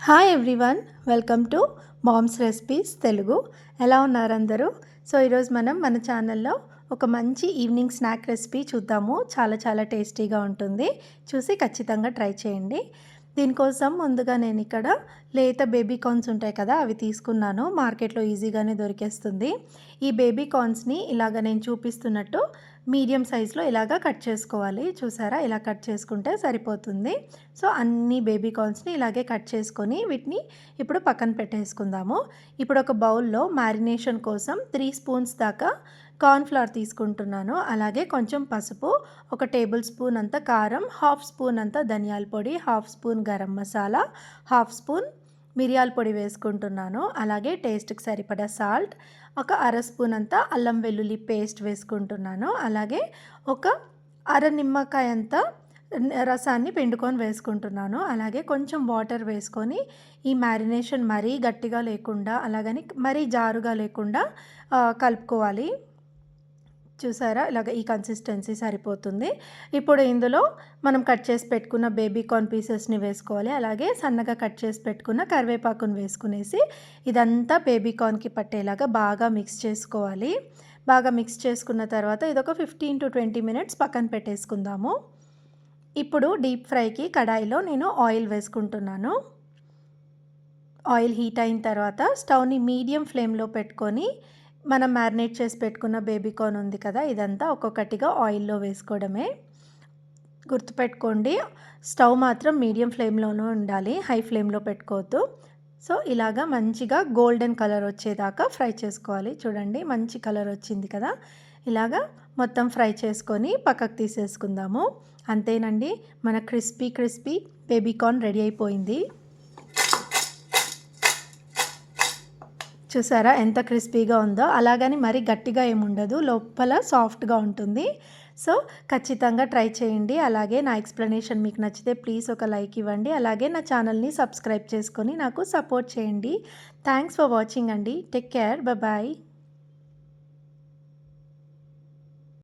Hi everyone, welcome to mom's recipes Telugu. ఎలా ఉన్నారు అందరూ? సో ఈరోజు మనం మన ఛానల్లో ఒక మంచి ఈవినింగ్ స్నాక్ రెసిపీ చూద్దాము. చాలా చాలా టేస్టీగా ఉంటుంది. చూసి ఖచ్చితంగా ట్రై చేయండి. దీనికోసం ముందుగా నేను ఇక్కడ లేత బేబీ కార్న్స్ ఉంటాయి కదా, అవి తీసుకున్నాను. మార్కెట్లో ఈజీగానే దొరికేస్తుంది. ఈ బేబీ కార్న్స్ని ఇలాగ నేను చూపిస్తున్నట్టు మీడియం సైజులో ఇలాగా కట్ చేసుకోవాలి. చూసారా, ఇలా కట్ చేసుకుంటే సరిపోతుంది. సో అన్ని బేబీ కార్న్స్ని ఇలాగే కట్ చేసుకొని వీటిని ఇప్పుడు పక్కన పెట్టేసుకుందాము. ఇప్పుడు ఒక బౌల్లో మ్యారినేషన్ కోసం 3 స్పూన్స్ దాకా కార్న్ఫ్లవర్ తీసుకుంటున్నాను. అలాగే కొంచెం పసుపు, ఒక టేబుల్ స్పూన్ అంత కారం, హాఫ్ స్పూన్ అంత ధనియాల పొడి, half spoon garam masala, half spoon మిరియాల పొడి వేసుకుంటున్నాను. అలాగే టేస్ట్కి సరిపడా సాల్ట్, ఒక అర స్పూన్ అంత అల్లం వెల్లుల్లి పేస్ట్ వేసుకుంటున్నాను. అలాగే ఒక అర నిమ్మకాయ అంత రసాన్ని పిండుకొని వేసుకుంటున్నాను. అలాగే కొంచెం వాటర్ వేసుకొని ఈ మ్యారినేషన్ మరీ గట్టిగా లేకుండా అలాగని మరీ జారుగా లేకుండా కలుపుకోవాలి. చూసారా, ఇలాగ ఈ కన్సిస్టెన్సీ సరిపోతుంది. ఇప్పుడు ఇందులో మనం కట్ చేసి పెట్టుకున్న బేబీ కార్న్ పీసెస్ని వేసుకోవాలి. అలాగే సన్నగా కట్ చేసి పెట్టుకున్న కరివేపాకును వేసుకునేసి ఇదంతా బేబీ కార్న్కి పట్టేలాగా బాగా మిక్స్ చేసుకోవాలి. బాగా మిక్స్ చేసుకున్న తర్వాత ఇదొక 15 to 20 మినిట్స్ పక్కన పెట్టేసుకుందాము. ఇప్పుడు డీప్ ఫ్రైకి కడాయిలో నేను ఆయిల్ వేసుకుంటున్నాను. ఆయిల్ హీట్ అయిన తర్వాత స్టవ్ని మీడియం ఫ్లేమ్లో పెట్టుకొని మనం మ్యారినేట్ చేసి పెట్టుకున్న బేబీ కార్న్ ఉంది కదా, ఇదంతా ఒక్కొక్కటిగా ఆయిల్లో వేసుకోవడమే. గుర్తుపెట్టుకోండి, స్టవ్ మాత్రం మీడియం ఫ్లేమ్లోనే ఉండాలి, హై ఫ్లేమ్లో పెట్టుకోవద్దు. సో ఇలాగా మంచిగా గోల్డెన్ కలర్ వచ్చేదాకా ఫ్రై చేసుకోవాలి. చూడండి, మంచి కలర్ వచ్చింది కదా, ఇలాగా మొత్తం ఫ్రై చేసుకొని పక్కకు తీసేసుకుందాము. అంతేనండి, మన క్రిస్పీ బేబీ కార్న్ రెడీ అయిపోయింది. చూసారా ఎంత క్రిస్పీగా ఉందో. అలాగని మరీ గట్టిగా ఏముండదు, లోపల సాఫ్ట్గా ఉంటుంది. సో ఖచ్చితంగా ట్రై చేయండి. అలాగే నా ఎక్స్ప్లెనేషన్ మీకు నచ్చితే ప్లీజ్ ఒక లైక్ ఇవ్వండి. అలాగే నా ఛానల్ని సబ్స్క్రైబ్ చేసుకొని నాకు సపోర్ట్ చేయండి. థ్యాంక్స్ ఫర్ వాచింగ్ అండి. Take care, bye.